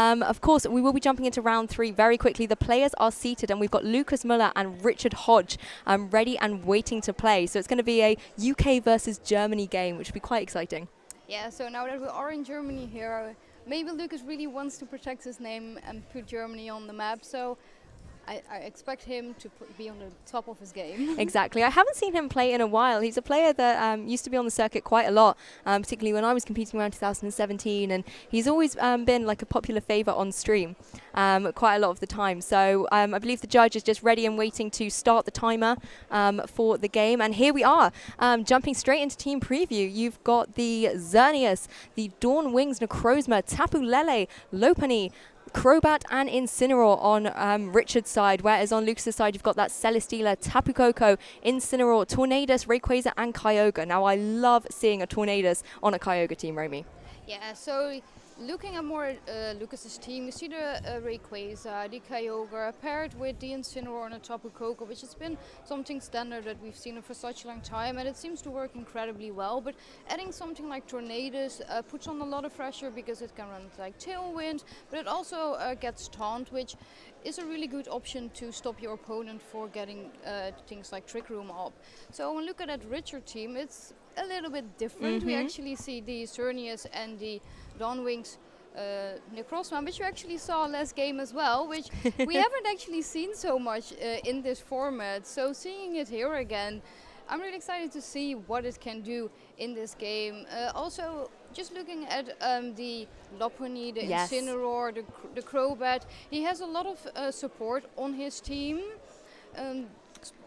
Of course, we will be jumping into round 3 very quickly. The players are seated, and we've got Lukas Müller and Richard Hodge ready and waiting to play. So it's going to be a UK versus Germany game, which will be quite exciting. Yeah, so now that we are in Germany here, maybe Lukas really wants to protect his name and put Germany on the map. So I expect him to be on the top of his game. Exactly. I haven't seen him play in a while. He's a player that used to be on the circuit quite a lot, particularly when I was competing around 2017, and he's always been like a popular favourite on stream quite a lot of the time. So I believe the judge is just ready and waiting to start the timer for the game. And here we are, jumping straight into team preview. You've got the Xerneas, the Dawn Wings Necrozma, Tapu Lele, Lopunny, Crobat and Incineroar on Richard's side, whereas on Lucas's side you've got that Celesteela, Tapu Koko, Incineroar, Tornadus, Rayquaza and Kyogre. Now I love seeing a Tornadus on a Kyogre team, Romy. Yeah, so looking at more Lucas's team, you see the Rayquaza, the Kyogre, paired with the Incineroar and the Tapu Koko, which has been something standard that we've seen for such a long time, and it seems to work incredibly well. But adding something like Tornadus puts on a lot of pressure because it can run like Tailwind, but it also gets Taunt, which is a really good option to stop your opponent for getting things like Trick Room up. So when we look at that Richard team, it's a little bit different. We actually see the Xerneas and the Dawn Wings Necrozma, which you actually saw last game as well, which we haven't actually seen so much in this format. So seeing it here again, I'm really excited to see what it can do in this game. Also, just looking at the Lopunny, the Incineroar, the Crobat, he has a lot of support on his team.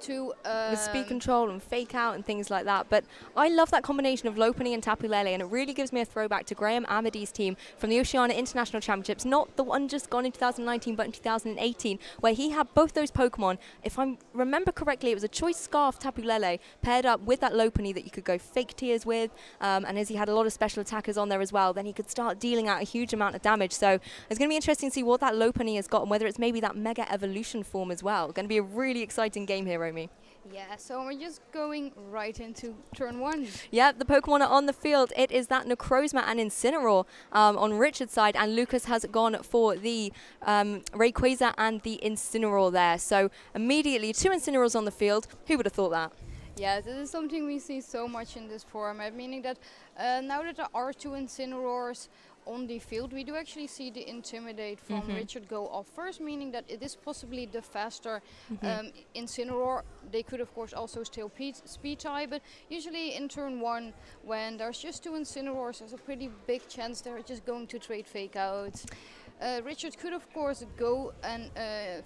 With speed control and fake out and things like that. But I love that combination of Lopunny and Tapu Lele, and it really gives me a throwback to Graham Amady's team from the Oceania International Championships, not the one just gone in 2019 but in 2018, where he had both those Pokemon. If I remember correctly, it was a Choice Scarf Tapu Lele paired up with that Lopunny that you could go fake tears with, and as he had a lot of special attackers on there as well, then he could start dealing out a huge amount of damage. So it's going to be interesting to see what that Lopunny has got and whether it's maybe that Mega Evolution form as well. Going to be a really exciting game here, Romy. Yeah, so we're just going right into turn 1. Yeah, the Pokemon are on the field. It is that Necrozma and Incineroar on Richard's side, and Lucas has gone for the Rayquaza and the Incineroar there. So immediately 2 Incineroars on the field. Who would have thought that? Yeah, this is something we see so much in this format, meaning that now that there are 2 Incineroars on the field, we do actually see the Intimidate from Richard go off first, meaning that it is possibly the faster Incineroar. They could of course also still speed tie, but usually in turn 1, when there's just 2 Incineroars, there's a pretty big chance they're just going to trade fake out. Richard could of course go and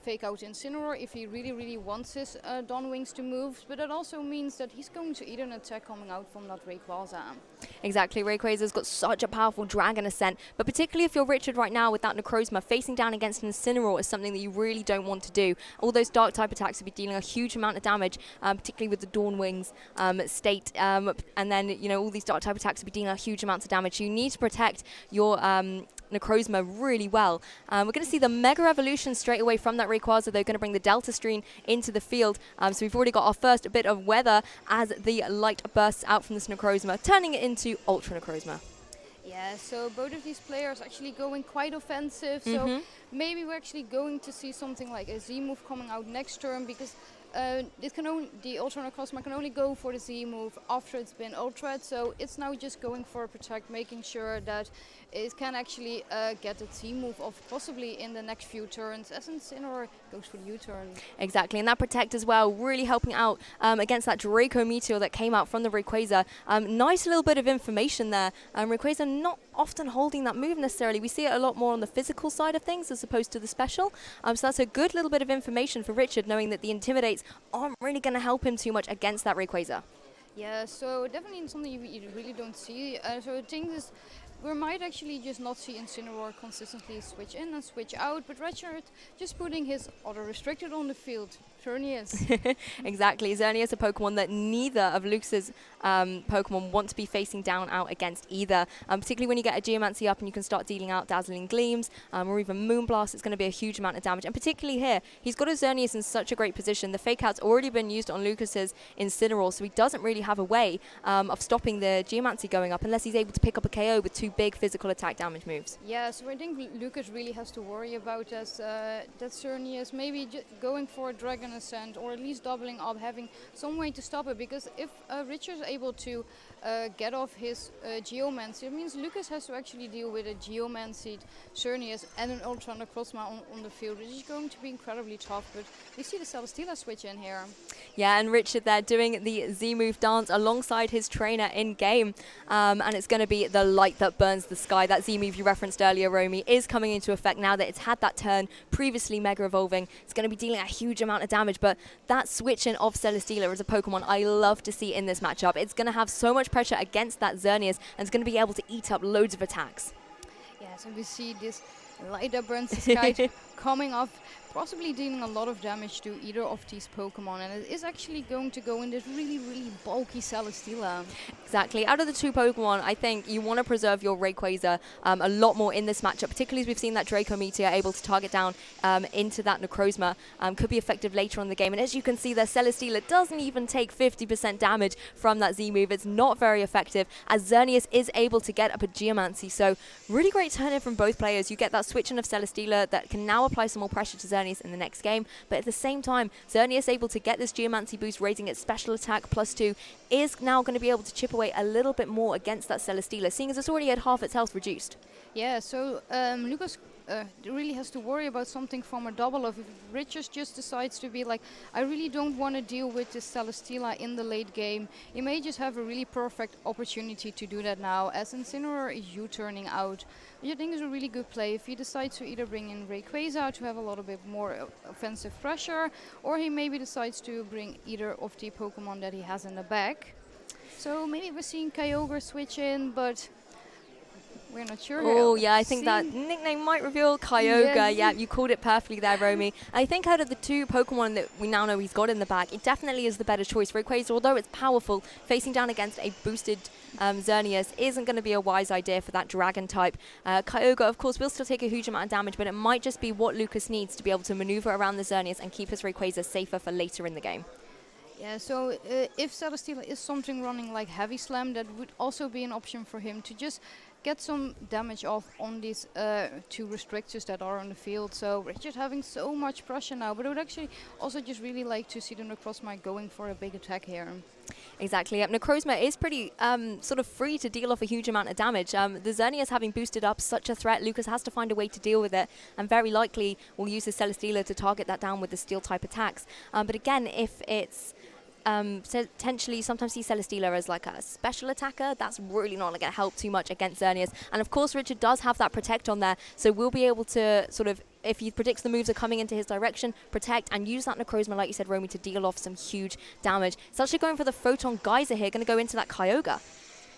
fake out Incineroar if he really wants his Dawn Wings to move, but that also means that he's going to eat an attack coming out from that Rayquaza. Exactly, Rayquaza's got such a powerful Dragon Ascent, but particularly if you're Richard right now with that Necrozma, facing down against an Incineroar is something that you really don't want to do. All those Dark type attacks will be dealing a huge amount of damage, particularly with the Dawn Wings state, and then all these Dark type attacks will be dealing a huge amounts of damage. You need to protect your Necrozma really well. We're going to see the Mega Evolution straight away from that Rayquaza. They're going to bring the Delta Stream into the field. So we've already got our first bit of weather as the light bursts out from this Necrozma, turning it into Ultra Necrozma. Yeah, so both of these players actually going quite offensive. So maybe we're actually going to see something like a Z move coming out next turn, because the Ultra Necrozma can only go for the Z move after it's been ultra'd, so it's now just going for a protect, making sure that it can actually get the Z move off possibly in the next few turns, as Incineroar goes for the U-turn. Exactly, and that protect as well, really helping out against that Draco Meteor that came out from the Rayquaza. Nice little bit of information there. Rayquaza not often holding that move necessarily. We see it a lot more on the physical side of things as opposed to the special. So that's a good little bit of information for Richard, knowing that the Intimidates aren't really going to help him too much against that Rayquaza. Yeah, so definitely something you really don't see. So the thing is, we might actually just not see Incineroar consistently switch in and switch out, but Richard just putting his auto restricted on the field Xerneas. Exactly. Xerneas, a Pokemon that neither of Lucas's Pokemon want to be facing down out against either. Particularly when you get a Geomancy up and you can start dealing out Dazzling Gleams or even Moonblast, it's going to be a huge amount of damage. And particularly here, he's got a Xerneas in such a great position. The Fake Out's already been used on Lucas's Incineroar, so he doesn't really have a way of stopping the Geomancy going up unless he's able to pick up a KO with 2 big physical attack damage moves. Yeah, so I think Lucas really has to worry about that Xerneas maybe going for a Dragon Ascent, or at least doubling up, having some way to stop it, because if Richard's able to get off his Geomancy, it means Lucas has to actually deal with a Geomancy Xerneas and an Ultra Necrozma on the field, which is going to be incredibly tough, but we see the Celesteela switch in here. Yeah, and Richard there doing the Z-move dance alongside his trainer in-game, and it's going to be the light that burns the sky. That Z-move you referenced earlier, Romy, is coming into effect now that it's had that turn, previously Mega Evolving. It's going to be dealing a huge amount of damage, but that switching of Celesteela is a Pokemon I love to see in this matchup. It's going to have so much pressure against that Xerneas, and it's going to be able to eat up loads of attacks. Yeah, so we see this light that burns the sky coming off, possibly dealing a lot of damage to either of these Pokemon, and it is actually going to go in this really, really bulky Celesteela. Exactly. Out of the 2 Pokemon, I think you want to preserve your Rayquaza a lot more in this matchup, particularly as we've seen that Draco Meteor able to target down into that Necrozma. Could be effective later on in the game. And as you can see, their Celesteela doesn't even take 50% damage from that Z-move. It's not very effective, as Xerneas is able to get up a Geomancy. So really great turn in from both players. You get that switching of Celesteela that can now apply some more pressure to Xerneas in the next game, but at the same time, Xerneas able to get this Geomancy boost, raising its special attack +2, is now going to be able to chip away a little bit more against that Celesteela, seeing as it's already had half its health reduced. Yeah, so Lucas really has to worry about something from a double of. If Richards just decides to be like, I really don't want to deal with this Celesteela in the late game, he may just have a really perfect opportunity to do that now, as Incineroar is U-turning out, which I think is a really good play. If he decides to either bring in Rayquaza to have a little bit more offensive pressure, or he maybe decides to bring either of the Pokemon that he has in the back. So maybe we're seeing Kyogre switch in, but we're not sure. Oh, yeah, I think that nickname might reveal Kyogre. Yes. Yeah, you called it perfectly there, Romy. I think out of the 2 Pokemon that we now know he's got in the bag, it definitely is the better choice. Rayquaza, although it's powerful, facing down against a boosted Xerneas isn't going to be a wise idea for that Dragon type. Kyogre, of course, will still take a huge amount of damage, but it might just be what Lucas needs to be able to maneuver around the Xerneas and keep his Rayquaza safer for later in the game. Yeah, so if Celesteela is something running like Heavy Slam, that would also be an option for him to just get some damage off on these 2 restrictors that are on the field. So Richard having so much pressure now, but I would actually also just really like to see the Necrozma going for a big attack here. Exactly. Necrozma is pretty sort of free to deal off a huge amount of damage. The Xerneas having boosted up such a threat, Lucas has to find a way to deal with it, and very likely will use the Celesteela to target that down with the steel type attacks. But again, if it's potentially sometimes see Celesteela as like a special attacker, that's really not going to help too much against Xerneas. And of course Richard does have that protect on there, so we'll be able to sort of, if he predicts the moves are coming into his direction, protect and use that Necrozma, like you said, Romy, to deal off some huge damage. It's actually going for the Photon Geyser here, going to go into that Kyogre.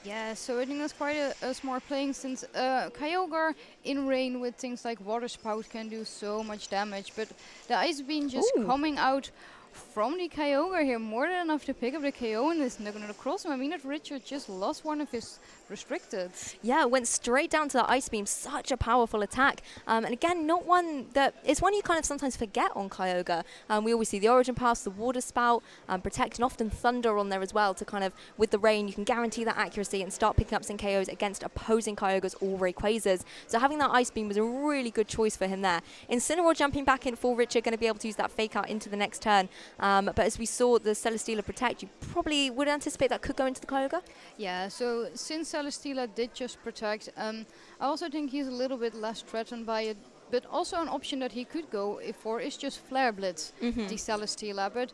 Yeah, so I think that's quite a smart playing, since Kyogre in rain with things like Water Spout can do so much damage, but the Ice Beam just coming out from the Kyogre here, more than enough to pick up the KO in this Necrozma. I mean, if Richard just lost one of his restricted. Yeah, went straight down to the Ice Beam. Such a powerful attack. And again, not one that it's one you kind of sometimes forget on Kyogre. We always see the Origin Pass, the Water Spout, Protect, and often Thunder on there as well to kind of, with the rain, you can guarantee that accuracy and start picking up some KOs against opposing Kyogres or Rayquazas. So having that Ice Beam was a really good choice for him there. Incineroar jumping back in for Richard, going to be able to use that Fake Out into the next turn. But as we saw the Celesteela Protect, you probably would anticipate that could go into the Kyogre? Yeah, so since Celesteela did just Protect, I also think he's a little bit less threatened by it. But also an option that he could go for is just Flare Blitz, the Celesteela. But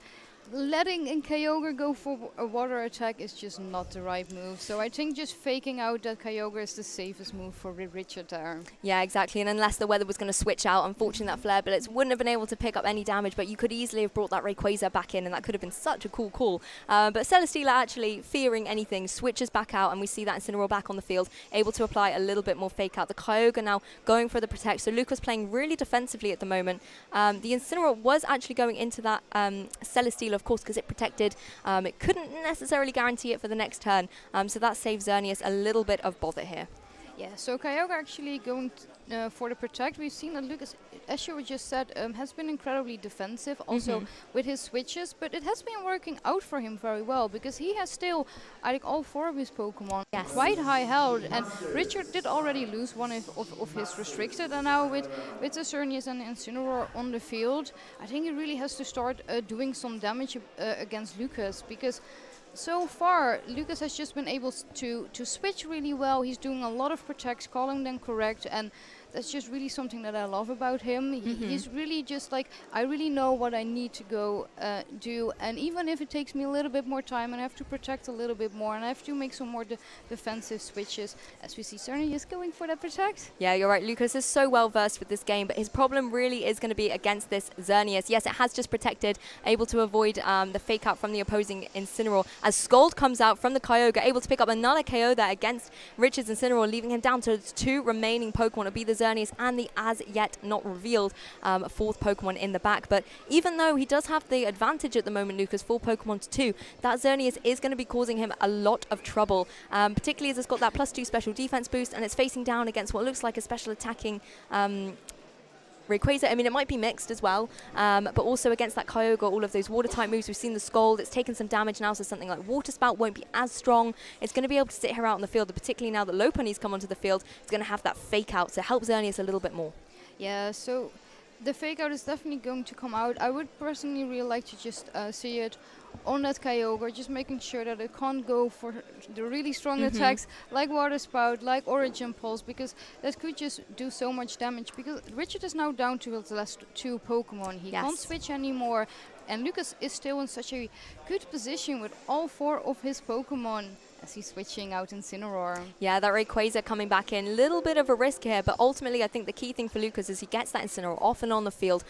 letting in Kyogre go for a water attack is just not the right move. So I think just faking out that Kyogre is the safest move for Richard there. Yeah, exactly. And unless the weather was going to switch out, unfortunately that Flare Blitz wouldn't have been able to pick up any damage, but you could easily have brought that Rayquaza back in, and that could have been such a cool call. But Celesteela, actually fearing anything, switches back out, and we see that Incineroar back on the field, able to apply a little bit more fake out. The Kyogre now going for the protect. So Lukas playing really defensively at the moment. The Incineroar was actually going into that Celesteela, of course, because it protected. It couldn't necessarily guarantee it for the next turn. So that saves Xerneas a little bit of bother here. Yeah, so Kyogre actually going for the protect. We've seen that Lukas, as you just said, has been incredibly defensive, also with his switches, but it has been working out for him very well, because he has still, I think, all 4 of his Pokemon quite high health, and Richard did already lose one of his restricted, and now with the Xerneas and Incineroar on the field, I think he really has to start doing some damage against Lukas, because so far, Lukas has just been able to switch really well. He's doing a lot of protects, calling them correct, and that's just really something that I love about him. He's really just like, I really know what I need to go do, and even if it takes me a little bit more time and I have to protect a little bit more and I have to make some more defensive switches, as we see Xerneas is going for that protect. Yeah, you're right. Lukas is so well versed with this game, but his problem really is going to be against this Xerneas. Yes, it has just protected, able to avoid the fake out from the opposing Incineroar. As Scald comes out from the Kyogre, able to pick up another KO there against Richard's Incineroar, leaving him down to 2 remaining Pokemon. It'll be the Xerneas and the as yet not revealed 4th Pokemon in the back. But even though he does have the advantage at the moment, Lukas, 4 Pokemon to 2, that Xerneas is going to be causing him a lot of trouble, particularly as it's got that +2 special defense boost, and it's facing down against what looks like a special attacking Rayquaza. I mean, it might be mixed as well, but also against that Kyogre, all of those water-type moves. We've seen the Scald. It's taken some damage now, so something like Water Spout won't be as strong. It's going to be able to sit here out in the field, and particularly now that Lopunny's come onto the field, it's going to have that fake out to help Xerneas a little bit more. Yeah, so the fake out is definitely going to come out. I would personally really like to just see it on that Kyogre, just making sure that it can't go for the really strong attacks like Water Spout, like Origin Pulse, because that could just do so much damage, because Richard is now down to his last 2 Pokemon. He can't switch anymore, and Lukas is still in such a good position with all 4 of his Pokemon as he's switching out Incineroar. Yeah, that Rayquaza coming back in, little bit of a risk here, but ultimately I think the key thing for Lukas is he gets that Incineroar off and on the field,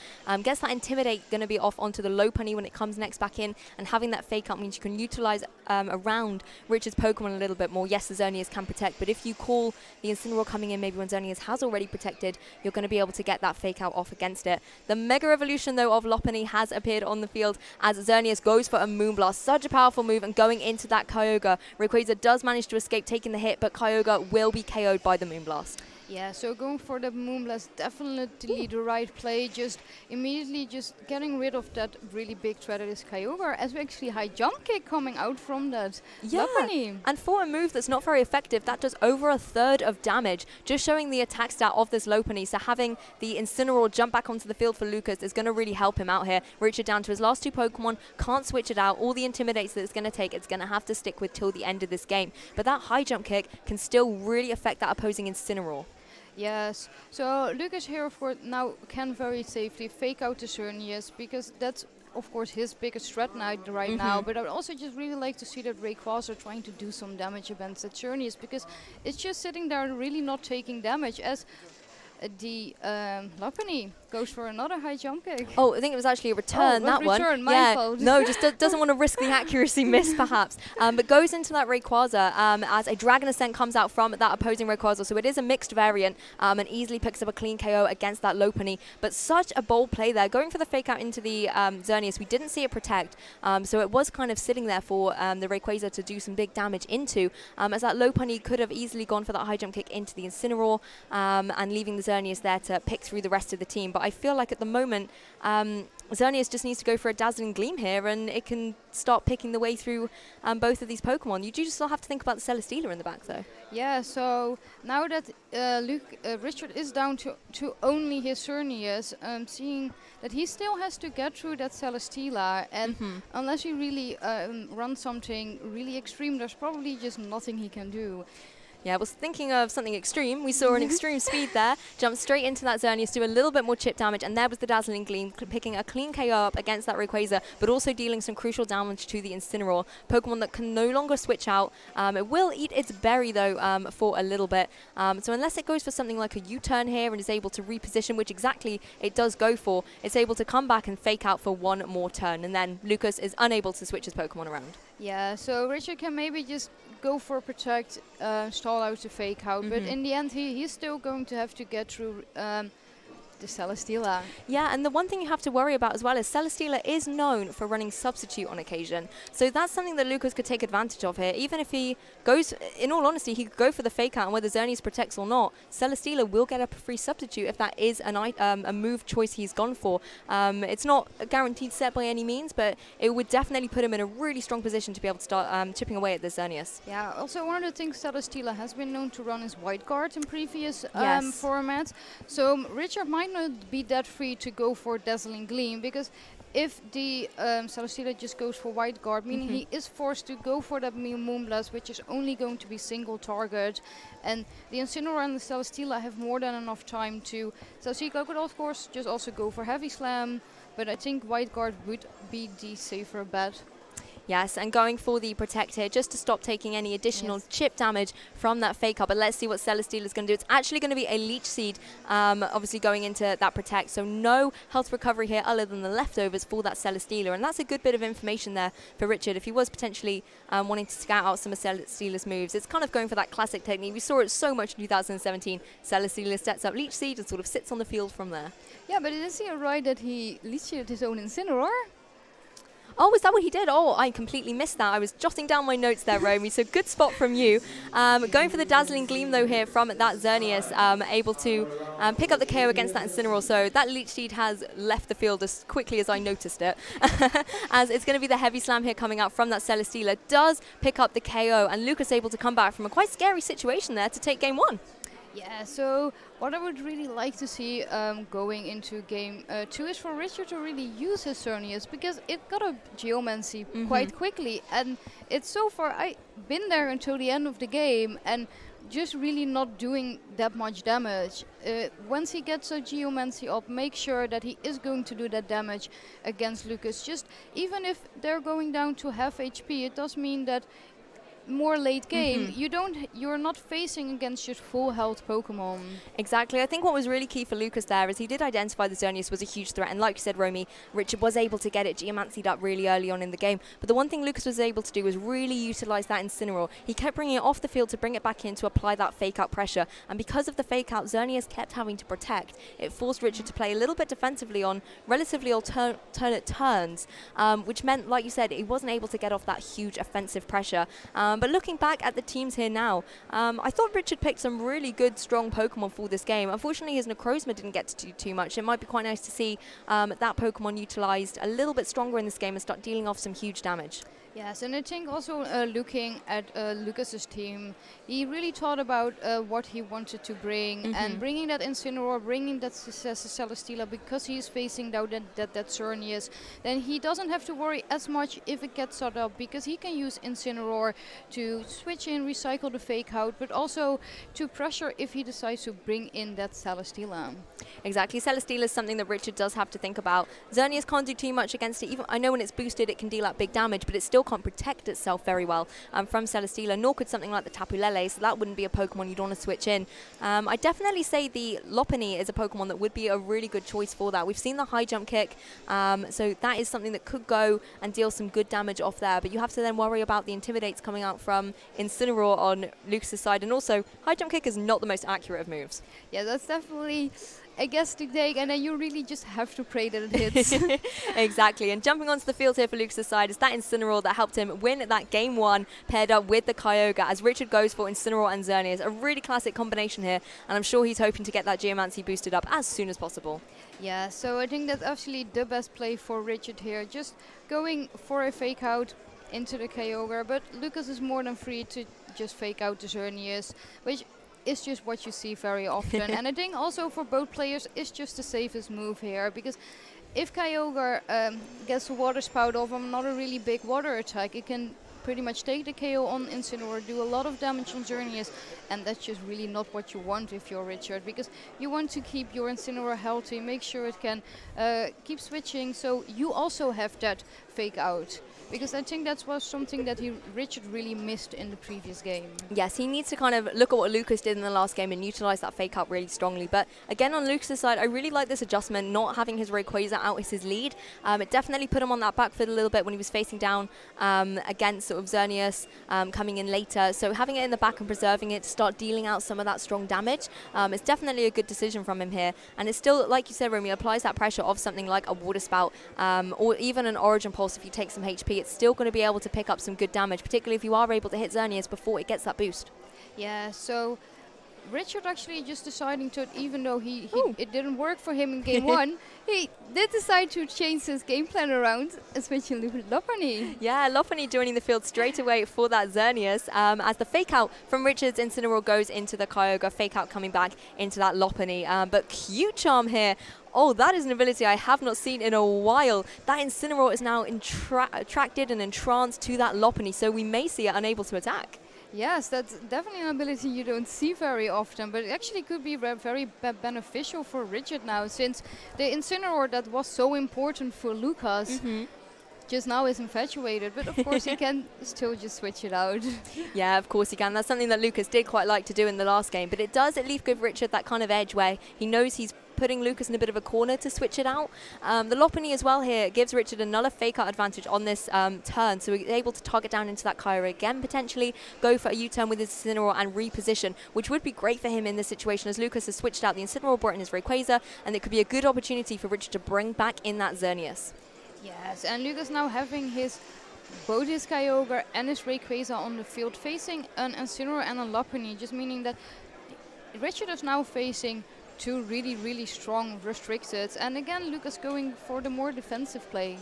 gets that Intimidate going to be off onto the Lopunny when it comes next back in, and having that fake out means you can utilize around Richard's Pokemon a little bit more. Yes, the Xerneas can protect, but if you call the Incineroar coming in maybe when Xerneas has already protected, you're going to be able to get that fake out off against it. The Mega Evolution though of Lopunny has appeared on the field as Xerneas goes for a Moonblast. Such a powerful move, and going into that Kyogre, Rayquaza does manage to escape taking the hit, but Kyogre will be KO'd by the Moonblast. Yeah, so going for the Moonblast, definitely the right play. Just immediately just getting rid of that really big threat that is Kyogre, as we actually high jump kick coming out from that Lopunny. And for a move that's not very effective, that does over 1/3 of damage, just showing the attack stat of this Lopunny. So having the Incineroar jump back onto the field for Lukas is going to really help him out here. Richard down to his last 2 Pokemon, can't switch it out. All the Intimidates that it's going to take, it's going to have to stick with till the end of this game. But that high jump kick can still really affect that opposing Incineroar. Yes, so Lukas here of course now can very safely fake out the Xerneas, because that's of course his biggest threat right now, but I would also just really like to see that Rayquaza trying to do some damage against the Xerneas, because it's just sitting there really not taking damage, as the Lopunny goes for another high jump kick. Oh, I think it was actually a return, that one. My fault. No, just doesn't want to risk the accuracy miss, perhaps. But goes into that Rayquaza as a Dragon Ascent comes out from that opposing Rayquaza. So it is a mixed variant and easily picks up a clean KO against that Lopunny. But such a bold play there. Going for the fake out into the Xerneas. We didn't see it protect. So it was kind of sitting there for the Rayquaza to do some big damage into. As that Lopunny could have easily gone for that high jump kick into the Incineroar and leaving the Xerneas there to pick through the rest of the team. But I feel like at the moment, Xerneas just needs to go for a Dazzling Gleam here, and it can start picking the way through both of these Pokemon. You do still have to think about the Celesteela in the back, though. Yeah, so now that Richard is down to only his Xerneas, seeing that he still has to get through that Celesteela, and unless he really runs something really extreme, there's probably just nothing he can do. Yeah, I was thinking of something extreme. We saw an extreme speed there, jump straight into that Xerneas, do a little bit more chip damage, and there was the Dazzling Gleam, picking a clean KO up against that Rayquaza, but also dealing some crucial damage to the Incineroar. Pokemon that can no longer switch out. It will eat its berry, though, for a little bit. So unless it goes for something like a U-turn here and is able to reposition, which exactly it does go for, it's able to come back and fake out for one more turn, and then Lukas is unable to switch his Pokemon around. Yeah, so Richard can maybe just go for protect, stall out the fake out, but in the end he's still going to have to get through the Celesteela. Yeah, and the one thing you have to worry about as well is Celesteela is known for running substitute on occasion. So that's something that Lukas could take advantage of here. Even if he goes, in all honesty, he could go for the fake out, and whether Xerneas protects or not, Celesteela will get a free substitute if that is a move choice he's gone for. It's not a guaranteed set by any means, but it would definitely put him in a really strong position to be able to start chipping away at the Xerneas. Yeah, also one of the things Celesteela has been known to run is White Guard in previous formats. So Richard might not be that free to go for Dazzling Gleam, because if the Celesteela just goes for White Guard, meaning he is forced to go for that Moonblast, which is only going to be single target, and the Incineroar and the Celesteela have more than enough time to... Celesteela could of course just also go for Heavy Slam, but I think White Guard would be the safer bet. Yes, and going for the Protect here just to stop taking any additional chip damage from that fake up. But let's see what Celesteela is going to do. It's actually going to be a Leech Seed, obviously going into that Protect. So no health recovery here other than the leftovers for that Celesteela. And that's a good bit of information there for Richard if he was potentially wanting to scout out some of Celesteela's moves. It's kind of going for that classic technique. We saw it so much in 2017. Celesteela sets up Leech Seed and sort of sits on the field from there. Yeah, but is he right that he Leech Seeded his own Incineroar? Oh, is that what he did? Oh, I completely missed that. I was jotting down my notes there, Romy, so good spot from you. Going for the Dazzling Gleam, though, here from that Xerneas, able to pick up the KO against that Incineroar. So that Leech Seed has left the field as quickly as I noticed it. As it's going to be the Heavy Slam here coming out from that Celesteela. Does pick up the KO, and Lukas able to come back from a quite scary situation there to take game one. Yeah, so what I would really like to see going into game 2 is for Richard to really use his Xerneas, because it got a Geomancy quite quickly, and it's so far I've been there until the end of the game and just really not doing that much damage. Once he gets a Geomancy up, make sure that he is going to do that damage against Lukas. Just even if they're going down to half HP, it does mean that more late game, you're not facing against just full health Pokemon. Exactly. I think what was really key for Lukas there is he did identify the Xerneas was a huge threat, and like you said, Romy, Richard was able to get it Geomancied up really early on in the game. But the one thing Lukas was able to do was really utilize that Incineroar. He kept bringing it off the field to bring it back in to apply that fake out pressure, and because of the fake out, Xerneas kept having to protect. It forced Richard to play a little bit defensively on relatively alternate turns, which meant, like you said, he wasn't able to get off that huge offensive pressure. But looking back at the teams here now, I thought Richard picked some really good, strong Pokemon for this game. Unfortunately, his Necrozma didn't get to do too much. It might be quite nice to see that Pokemon utilized a little bit stronger in this game and start dealing off some huge damage. Yes, and I think also looking at Lukas's team, he really thought about what he wanted to bring, and bringing that Incineroar, bringing that Celesteela, because he's facing down that Xerneas, then he doesn't have to worry as much if it gets set up, because he can use Incineroar to switch in, recycle the fake out, but also to pressure if he decides to bring in that Celesteela. Exactly, Celesteela is something that Richard does have to think about. Xerneas can't do too much against it. Even I know when it's boosted it can deal out big damage, but it still can't protect itself very well from Celesteela, nor could something like the Tapu Lele, so that wouldn't be a Pokemon you'd want to switch in. I definitely say the Lopunny is a Pokemon that would be a really good choice for that. We've seen the high jump kick, so that is something that could go and deal some good damage off there, but you have to then worry about the Intimidates coming out from Incineroar on Lukas' side, and also high jump kick is not the most accurate of moves. Yeah, that's definitely I guess to take, and then you really just have to pray that it hits. Exactly, and jumping onto the field here for Lukas' side is that Incineroar that helped him win that game one, paired up with the Kyogre, as Richard goes for Incineroar and Xerneas. A really classic combination here, and I'm sure he's hoping to get that Geomancy boosted up as soon as possible. Yeah, so I think that's actually the best play for Richard here, just going for a fake out into the Kyogre, but Lukas is more than free to just fake out the Xerneas, which is just what you see very often. And I think also for both players it's just the safest move here, because if Kyogre gets a water spout off him, not a really big water attack, it can pretty much take the KO on Incineroar, do a lot of damage on Xerneas, and that's just really not what you want if you're Richard, because you want to keep your Incineroar healthy, make sure it can keep switching, so you also have that fake out. Because I think that was something that Richard really missed in the previous game. Yes, he needs to kind of look at what Lukas did in the last game and utilise that fake out really strongly. But again, on Lucas' side, I really like this adjustment, not having his Rayquaza out as his lead. It definitely put him on that back foot a little bit when he was facing down against sort of Xerneas coming in later. So having it in the back and preserving it to start dealing out some of that strong damage is definitely a good decision from him here. And it's still, like you said, Romy, applies that pressure of something like a Water Spout or even an Origin Pulse if you take some HP. It's still going to be able to pick up some good damage, particularly if you are able to hit Xerneas before it gets that boost. Yeah, so Richard actually just deciding to, even though it didn't work for him in game 1, he did decide to change his game plan around, especially Lopunny. Yeah, Lopunny joining the field straight away for that Xerneas as the fake out from Richard's Incineroar goes into the Kyogre, fake out coming back into that Lopunny. But Q Charm here. Oh, that is an ability I have not seen in a while. That Incineroar is now attracted and entranced to that Lopunny, so we may see it unable to attack. Yes, that's definitely an ability you don't see very often, but it actually could be very beneficial for Richard now, since the Incineroar that was so important for Lukas just now is infatuated, but of course he can still just switch it out. Yeah, of course he can. That's something that Lukas did quite like to do in the last game, but it does at least give Richard that kind of edge where he knows he's putting Lukas in a bit of a corner to switch it out. The Lopunny as well here gives Richard another fake out advantage on this turn, so he's able to target down into that Kyogre again, potentially go for a U-turn with his Incineroar and reposition, which would be great for him in this situation as Lukas has switched out the Incineroar, brought in his Rayquaza, and it could be a good opportunity for Richard to bring back in that Xerneas. Yes, and Lukas now having both his Kyogre and his Rayquaza on the field, facing an Incineroar and a Lopunny, just meaning that Richard is now facing two really strong restricted, and again Lukas going for the more defensive play.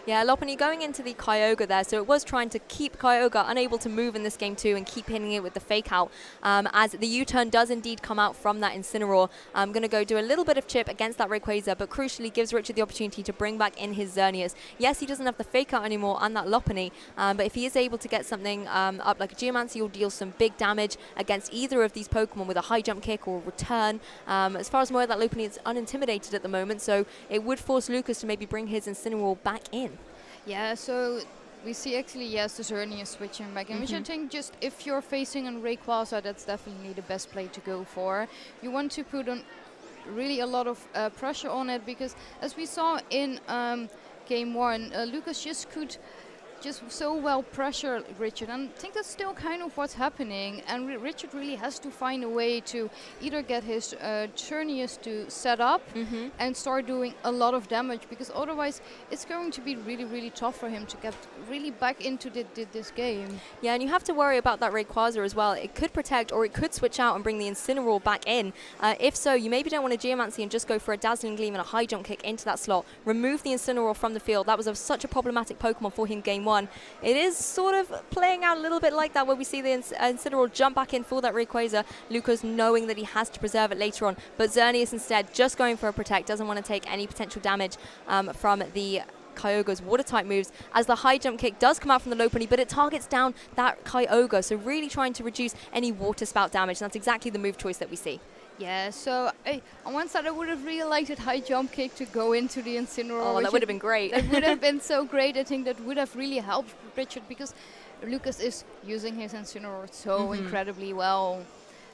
Yeah, Lopunny going into the Kyogre there, so it was trying to keep Kyogre unable to move in this game too and keep hitting it with the fake out. As the U-turn does indeed come out from that Incineroar. I'm going to go do a little bit of chip against that Rayquaza, but crucially gives Richard the opportunity to bring back in his Xerneas. Yes, he doesn't have the fake out anymore and that Lopunny, but if he is able to get something up like a Geomancy, he'll deal some big damage against either of these Pokemon with a high jump kick or a return. As far as I'm aware, that Lopunny is unintimidated at the moment, so it would force Lukas to maybe bring his Incineroar back in. Yeah, so we see actually, yes, the Xerneas switching back in, which I think just if you're facing a Rayquaza, that's definitely the best play to go for. You want to put on really a lot of pressure on it, because as we saw in game 1, Lukas just could so well pressure Richard, and I think that's still kind of what's happening, and Richard really has to find a way to either get his Xerneas to set up and start doing a lot of damage, because otherwise it's going to be really tough for him to get really back into this game. Yeah, and you have to worry about that Rayquaza as well. It could protect or it could switch out and bring the Incineroar back in. If so, you maybe don't want to Geomancy and just go for a Dazzling Gleam and a high jump kick into that slot. Remove the Incineroar from the field. That was such a problematic Pokemon for him game 1. It is sort of playing out a little bit like that, where we see the Incineroar jump back in for that Rayquaza, Lukas knowing that he has to preserve it later on, but Xerneas instead just going for a protect, doesn't want to take any potential damage from the Kyogre's water type moves, as the high jump kick does come out from the Lopunny, but it targets down that Kyogre, so really trying to reduce any water spout damage, and that's exactly the move choice that we see. Yeah, so on one side I would have really liked that high jump kick to go into the Incineroar. Oh, that would have been great. That would have been so great. I think that would have really helped Richard, because Lukas is using his Incineroar so incredibly well.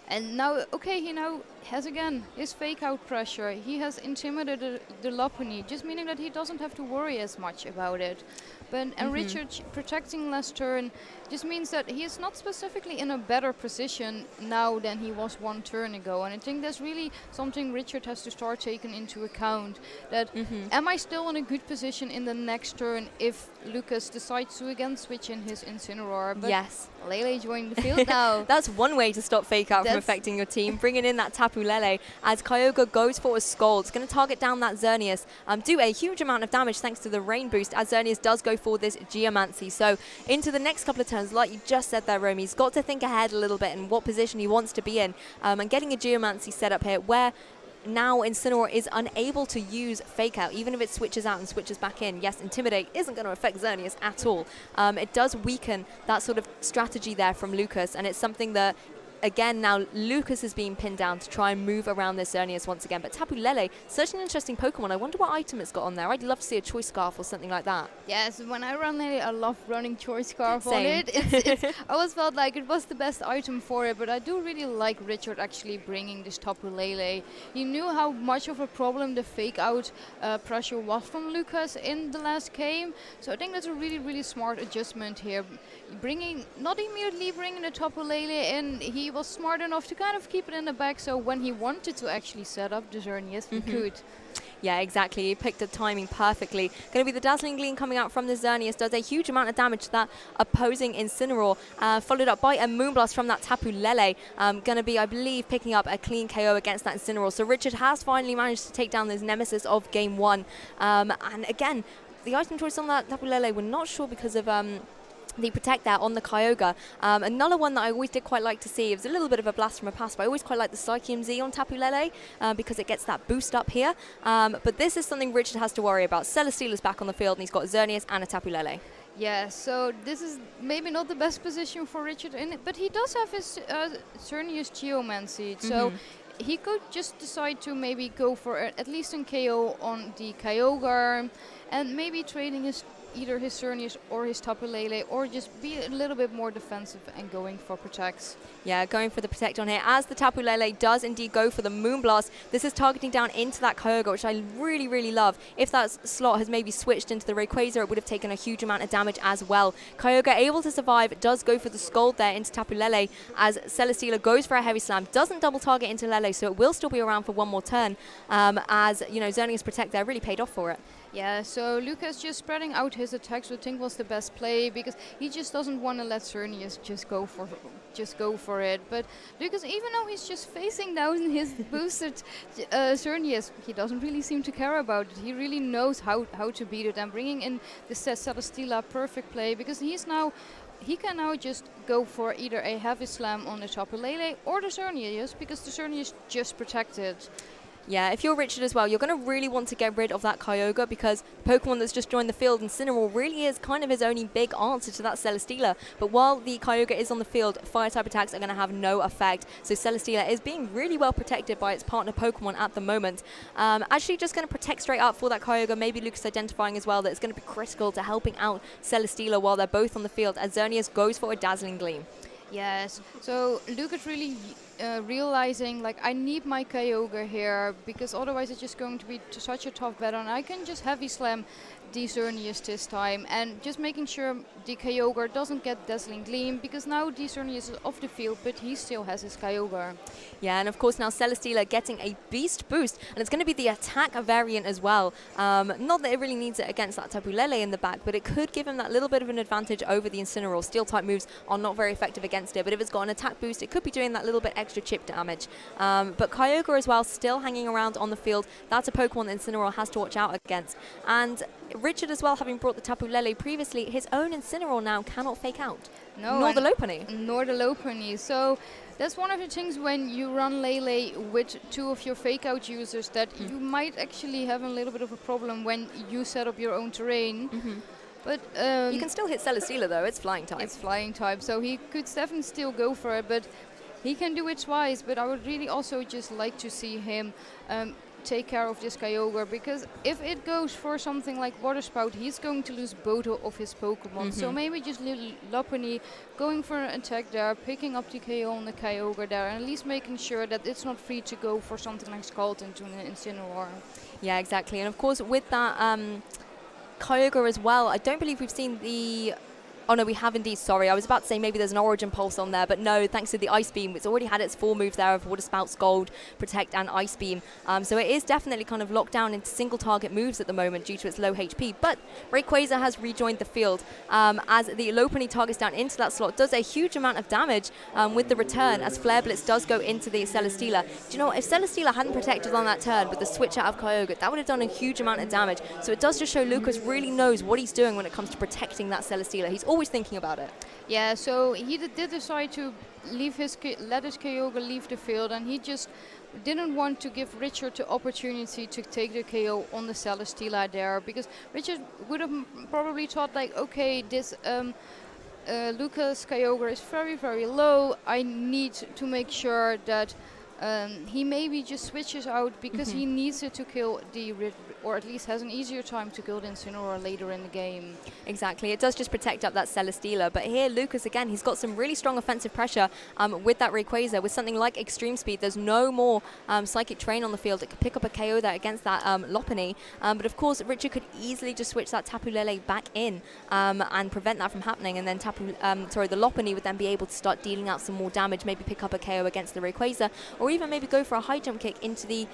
And now, okay, he now has again his fake out pressure. He has intimidated the Lopunny, just meaning that he doesn't have to worry as much about it. But and Richard protecting last turn just means that he is not specifically in a better position now than he was one turn ago. And I think that's really something Richard has to start taking into account. That am I still in a good position in the next turn if Lukas decides to again switch in his Incineroar? But yes. Lele joined the field now. That's one way to stop fake out from affecting your team, bringing in that Tapu Lele as Kyogre goes for a Scald. It's going to target down that Xerneas, do a huge amount of damage thanks to the Rain Boost, as Xerneas does go for this Geomancy. So into the next couple of turns, like you just said there, Romy, he's got to think ahead a little bit in what position he wants to be in, and getting a Geomancy set up here where now Incineroar is unable to use Fake Out, even if it switches out and switches back in. Yes, Intimidate isn't going to affect Xerneas at all. It does weaken that sort of strategy there from Lukas, and it's something that, again, now Lukas is being pinned down to try and move around this Xerneas once again. But Tapu Lele, such an interesting Pokemon. I wonder what item it's got on there. I'd love to see a Choice Scarf or something like that. Yes, when I run Lele, I love running Choice Scarf on Same. it. I always felt like it was the best item for it, but I do really like Richard actually bringing this Tapu Lele. He knew how much of a problem the Fake Out pressure was from Lukas in the last game, so I think that's a really, really smart adjustment here. Not immediately bringing the Tapu Lele in, he was smart enough to kind of keep it in the back, so when he wanted to actually set up the Xerneas, he could. Yeah, exactly. He picked the timing perfectly. Going to be the Dazzling Gleam coming out from the Xerneas. Does a huge amount of damage to that opposing Incineroar. Followed up by a Moonblast from that Tapu Lele. Going to be, I believe, picking up a clean KO against that Incineroar. So Richard has finally managed to take down this nemesis of Game 1. And again, the item choice on that Tapu Lele, we're not sure because of... the Protect there on the Kyogre. Another one that I always did quite like to see, it was a little bit of a blast from a past, but I always quite like the Psychium Z on Tapu Lele because it gets that boost up here. But this is something Richard has to worry about. Celesteela is back on the field and he's got Xerneas and a Tapu Lele. Yeah, so this is maybe not the best position for Richard in it, but he does have his Xerneas Geomancy, so he could just decide to maybe go for at least a KO on the Kyogre and maybe trading either his Xerneas or his Tapu Lele, or just be a little bit more defensive and going for Protects. Yeah, going for the Protect on here, as the Tapu Lele does indeed go for the Moonblast. This is targeting down into that Kyogre, which I really, really love. If that slot has maybe switched into the Rayquaza, it would have taken a huge amount of damage as well. Kyogre able to survive, does go for the Scald there into Tapu Lele, as Celesteela goes for a Heavy Slam, doesn't double target into Lele, so it will still be around for one more turn, as, you know, Xerneas Protect there really paid off for it. Yeah, so Lukas just spreading out his attacks, which I think was the best play, because he just doesn't want to let Xerneas just go for it. But Lukas, even though he's just facing down his boosted Xerneas, he doesn't really seem to care about it. He really knows how to beat it, and bringing in the Celesteela, perfect play, because he can now just go for either a Heavy Slam on the Tapu Lele or the Xerneas, because the Xerneas just protected. Yeah, if you're Richard as well, you're going to really want to get rid of that Kyogre, because the Pokemon that's just joined the field, Incineroar, really is kind of his only big answer to that Celesteela. But while the Kyogre is on the field, Fire-type attacks are going to have no effect. So Celesteela is being really well protected by its partner Pokemon at the moment. Actually just going to protect straight up for that Kyogre. Maybe Lukas identifying as well that it's going to be critical to helping out Celesteela while they're both on the field, as Xerneas goes for a Dazzling Gleam. Yes, so Lukas really realizing, like, I need my Kyogre here, because otherwise it's just going to be such a tough battle, and I can just Heavy Slam the Xerneas this time, and just making sure the Kyogre doesn't get Dazzling Gleam, because now the Xerneas is off the field, but he still has his Kyogre. Yeah, and of course now Celesteela getting a Beast Boost, and it's going to be the attack variant as well. Not that it really needs it against that Tapu Lele in the back, but it could give him that little bit of an advantage over the Incineroar. Steel-type moves are not very effective against it, but if it's got an attack boost, it could be doing that little bit extra chip damage. But Kyogre as well, still hanging around on the field. That's a Pokemon that Incineroar has to watch out against. And Richard as well, having brought the Tapu Lele previously, his own Incineroar now cannot Fake Out. No, nor the Lopunny. Nor the Lopunny. So that's one of the things when you run Lele with two of your Fake Out users, that you might actually have a little bit of a problem when you set up your own terrain. But you can still hit Celesteela though, it's Flying type. It's Flying type, so he could definitely still go for it, but he can do it twice. But I would really also just like to see him take care of this Kyogre, because if it goes for something like Water Spout, he's going to lose both of his Pokemon. So maybe just little Lopunny going for an attack there, picking up the KO on the Kyogre there, and at least making sure that it's not free to go for something like Scald into an Incineroar. Yeah, exactly. And of course with that Kyogre as well, I don't believe we've seen the... Oh no, we have indeed, sorry. I was about to say maybe there's an Origin Pulse on there, but no, thanks to the Ice Beam. It's already had its 4 moves there of Water Spout, Scald, Protect and Ice Beam. So it is definitely kind of locked down into single target moves at the moment due to its low HP. But Rayquaza has rejoined the field as the Lopunny targets down into that slot, does a huge amount of damage with the return, as Flare Blitz does go into the Celesteela. Do you know what? If Celesteela hadn't protected on that turn with the switch out of Kyogre, that would have done a huge amount of damage. So it does just show Lukas really knows what he's doing when it comes to protecting that Celesteela. He's always thinking about it. Yeah, so he did decide to leave let his Kyogre leave the field, and he just didn't want to give Richard the opportunity to take the KO on the Celesteela there, because Richard would have probably thought like, okay, this Lukas Kyogre is very, very low. I need to make sure that he maybe just switches out because he needs it to kill the or at least has an easier time to kill the Incineroar later in the game. Exactly, it does just protect up that Celesteela, but here Lukas again, he's got some really strong offensive pressure with that Rayquaza. With something like Extreme Speed, there's no more Psychic Terrain on the field. It could pick up a KO there against that Lopunny, but of course Richard could easily just switch that Tapu Lele back in and prevent that from happening, and then the Lopunny would then be able to start dealing out some more damage, maybe pick up a KO against the Rayquaza, or even maybe go for a high jump kick into the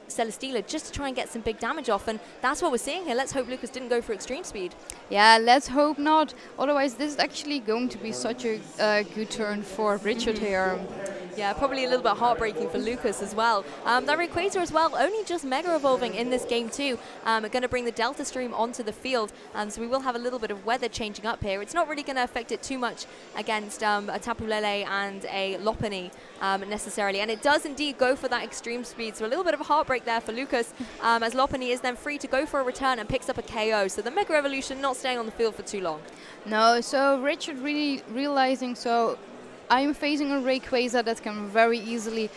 Celesteela just to try and get some big damage off, and that's what we're seeing here. Let's hope Lukas didn't go for Extreme Speed. Yeah, let's hope not. Otherwise, this is actually going to be such a good turn for Richard here. Yeah, probably a little bit heartbreaking for Lukas as well. That Rayquaza as well, only just Mega Evolving in this game too. Going to bring the Delta Stream onto the field, so we will have a little bit of weather changing up here. It's not really going to affect it too much against a Tapu Lele and a Lopunny necessarily, and it does indeed go for that Extreme Speed, so a little bit of a heartbreak there for Lukas, as Lopunny is then free to go for a return and picks up a KO, so the Mega Evolution not staying on the field for too long. No, so Richard really realizing, so I'm facing a Rayquaza that can very easily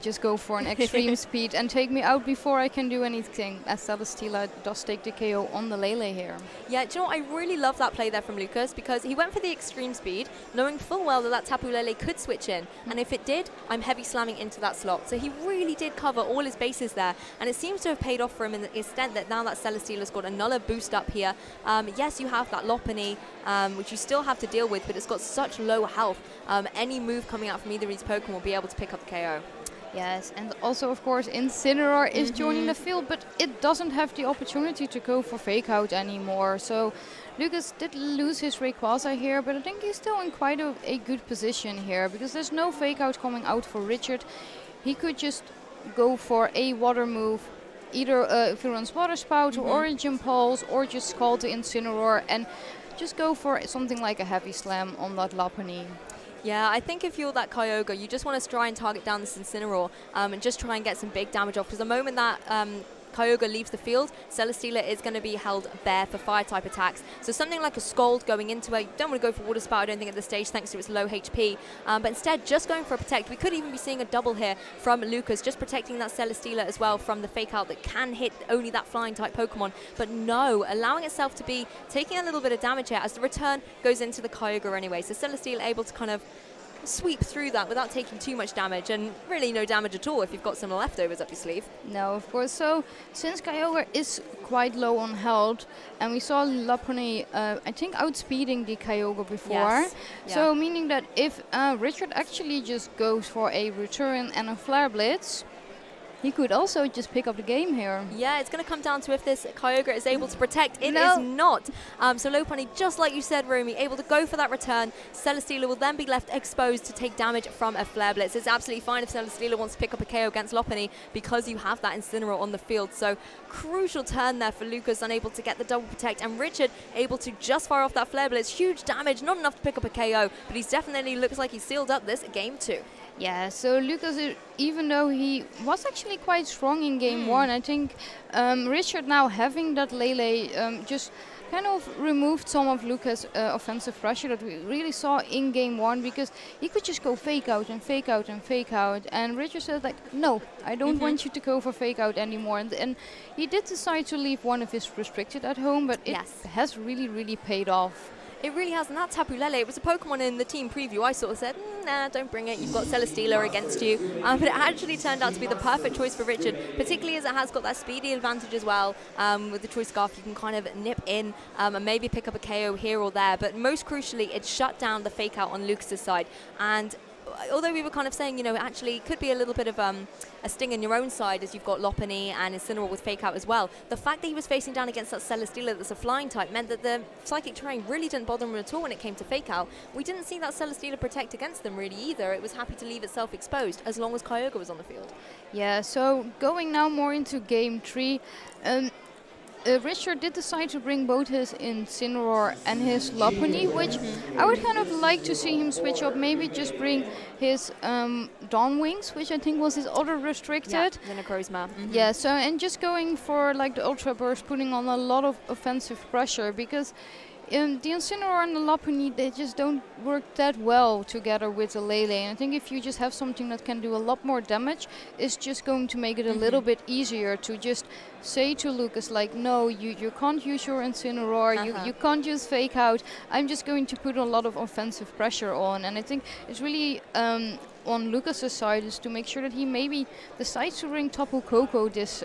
just go for an Extreme Speed and take me out before I can do anything, as Celesteela does take the KO on the Lele here. Yeah, do you know what? I really love that play there from Lukas, because he went for the Extreme Speed, knowing full well that that Tapu Lele could switch in, and if it did, I'm heavy slamming into that slot. So he really did cover all his bases there, and it seems to have paid off for him in the extent that now that Celesteela's got another boost up here. Yes, you have that Lopunny, which you still have to deal with, but it's got such low health. Any move coming out from either of these Pokemon will be able to pick up the KO. Yes, and also, of course, Incineroar is joining the field, but it doesn't have the opportunity to go for Fake Out anymore. So Lukas did lose his Rayquaza here, but I think he's still in quite a good position here, because there's no Fake Out coming out for Richard. He could just go for a water move, either if he runs Water Spout or Origin Pulse, or just Scald the Incineroar and just go for something like a Heavy Slam on that Lopunny. Yeah, I think if you're that Kyogre, you just want to try and target down this Incineroar and just try and get some big damage off, because the moment that Kyogre leaves the field, Celesteela is going to be held bare for fire-type attacks. So something like a Scald going into it, you don't want to go for Water Spout, I don't think, at this stage, thanks to its low HP. But instead, just going for a Protect. We could even be seeing a double here from Lukas, just protecting that Celesteela as well from the Fake Out that can hit only that Flying-type Pokemon. But no, allowing itself to be taking a little bit of damage here as the return goes into the Kyogre anyway. So Celesteela able to kind of sweep through that without taking too much damage, and really no damage at all if you've got some leftovers up your sleeve. No, of course. So since Kyogre is quite low on health, and we saw Lopunny, I think, outspeeding the Kyogre before. Yes. So meaning that if Richard actually just goes for a return and a Flare Blitz, he could also just pick up the game here. Yeah, it's going to come down to if this Kyogre is able to protect. It is not. So Lopunny, just like you said, Romy, able to go for that return. Celesteela will then be left exposed to take damage from a Flare Blitz. It's absolutely fine if Celesteela wants to pick up a KO against Lopunny, because you have that Incineroar on the field. So crucial turn there for Lukas, unable to get the double protect, and Richard able to just fire off that Flare Blitz. Huge damage, not enough to pick up a KO, but he's definitely looks like he's sealed up this game too. Yeah, so Lukas, even though he was actually quite strong in game one, I think Richard now having that Lele just kind of removed some of Lukas' offensive pressure that we really saw in game one, because he could just go Fake Out and Fake Out and Fake Out, and Richard said like, no, I don't want you to go for Fake Out anymore, and he did decide to leave one of his restricted at home, but it has really, really paid off. It really has, and that Tapu Lele, it was a Pokemon in the team preview. I sort of said, nah, don't bring it. You've got Celesteela against you. But it actually turned out to be the perfect choice for Richard, particularly as it has got that speedy advantage as well. With the Choice Scarf, you can kind of nip in and maybe pick up a KO here or there. But most crucially, it shut down the Fake Out on Lukas' side. And although we were kind of saying, you know, actually could be a little bit of a sting in your own side, as you've got Lopunny and Incineroar with Fake Out as well. The fact that he was facing down against that Celesteela that's a flying type meant that the Psychic Terrain really didn't bother him at all when it came to Fake Out. We didn't see that Celesteela protect against them really either. It was happy to leave itself exposed as long as Kyogre was on the field. Yeah, so going now more into game 3, Richard did decide to bring both his Incineroar and his Lopunny, which I would kind of like to see him switch up. Maybe just bring his Dawn Wings, which I think was his other restricted. Yeah, Necrozma. Yeah, so and just going for like the Ultra Burst, putting on a lot of offensive pressure, because the Incineroar and the Lopunny, they just don't work that well together with the Lele. And I think if you just have something that can do a lot more damage, it's just going to make it a little bit easier to just say to Lukas, like, no, you can't use your Incineroar, you can't use Fake Out. I'm just going to put a lot of offensive pressure on. And I think it's really on Lucas's side is to make sure that he maybe decides to bring Tapu Koko this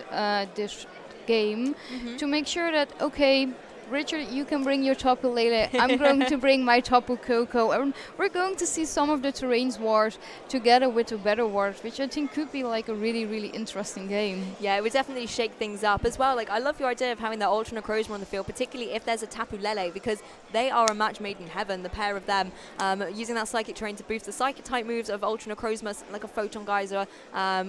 game, to make sure that, okay, Richard, you can bring your Tapu Lele. I'm going to bring my Tapu Koko. And we're going to see some of the terrains wars together with the better wars, which I think could be like a really, really interesting game. Yeah, it would definitely shake things up as well. Like, I love your idea of having that Ultra Necrozma on the field, particularly if there's a Tapu Lele, because they are a match made in heaven, the pair of them. Using that Psychic Terrain to boost the Psychic type moves of Ultra Necrozma, like a Photon Geyser,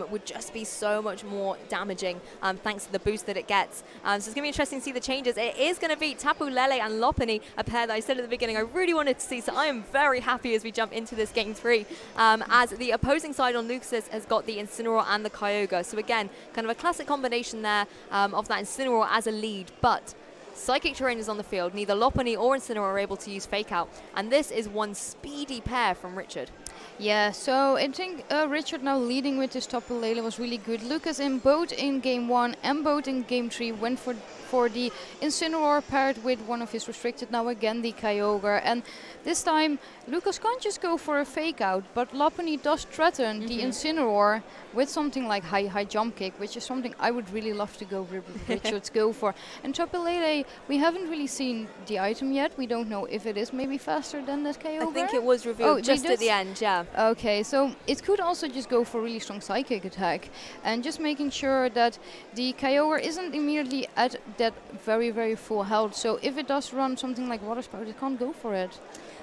would just be so much more damaging thanks to the boost that it gets. So it's going to be interesting to see the changes. It is going to be Tapu Lele and Lopunny, a pair that I said at the beginning I really wanted to see, so I am very happy as we jump into this game 3, as the opposing side on Lucas has got the Incineroar and the Kyogre. So again, kind of a classic combination there of that Incineroar as a lead, but Psychic Terrain is on the field. Neither Lopunny or Incineroar are able to use Fake Out, and this is one speedy pair from Richard. Yeah, so I think Richard now leading with his Tapu Lele was really good. Lucas in both in game 1 and both in game 3 went for the Incineroar paired with one of his restricted, now again the Kyogre. And this time Lucas can't just go for a Fake Out, but Lopunny does threaten the Incineroar with something like high jump kick, which is something I would really love to go Richards go for. And Tapu Lele, we haven't really seen the item yet. We don't know if it is maybe faster than this Kyogre. I think it was revealed just at the end, yeah. Okay, so it could also just go for really strong Psychic attack, and just making sure that the Kyogre isn't immediately at that very, very full health. So if it does run something like Water Spout, it can't go for it.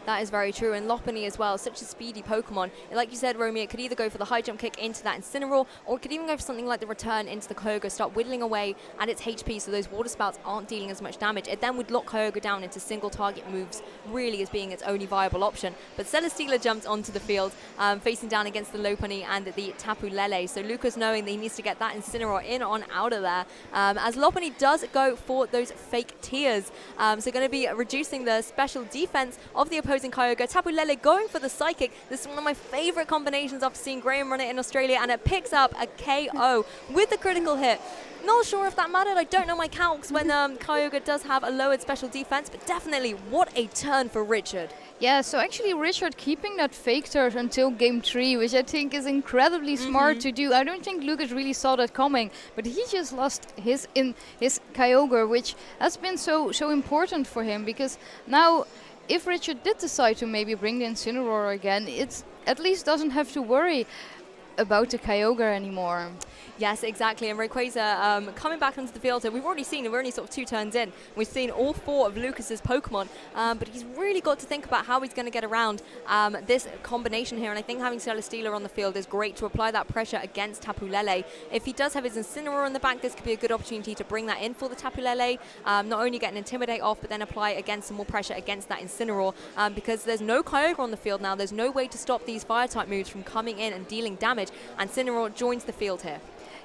That is very true, and Lopunny as well, such a speedy Pokemon. Like you said, Romy, it could either go for the high jump kick into that Incineroar, or it could even go for something like the return into the Kyogre, start whittling away at its HP so those Water Spouts aren't dealing as much damage. It then would lock Kyogre down into single target moves, really as being its only viable option. But Celesteela jumps onto the field, facing down against the Lopunny and the Tapu Lele. So Lucas knowing that he needs to get that Incineroar in on out of there, as Lopunny does go for those fake tears. So going to be reducing the special defense of the opposing Kyogre. Tapu Lele going for the Psychic. This is one of my favorite combinations after seeing Graham run it in Australia, and it picks up a KO with the critical hit. Not sure if that mattered. I don't know my calcs when Kyogre does have a lowered special defense, but definitely what a turn for Richard. Yeah, so actually Richard keeping that Fake Turf until game 3, which I think is incredibly smart to do. I don't think Lucas really saw that coming, but he just lost his Kyogre, which has been so important for him, because now if Richard did decide to maybe bring the Incineroar again, it at least doesn't have to worry about the Kyogre anymore. Yes, exactly. And Rayquaza coming back onto the field. So we've already seen, we're only sort of 2 turns in. We've seen all 4 of Lucas's Pokemon, but he's really got to think about how he's going to get around this combination here. And I think having Celesteela on the field is great to apply that pressure against Tapu Lele. If he does have his Incineroar in the back, this could be a good opportunity to bring that in for the Tapu Lele. Not only get an Intimidate off, but then apply again some more pressure against that Incineroar, because there's no Kyogre on the field now. There's no way to stop these Fire-type moves from coming in and dealing damage. And Incineroar joins the field here.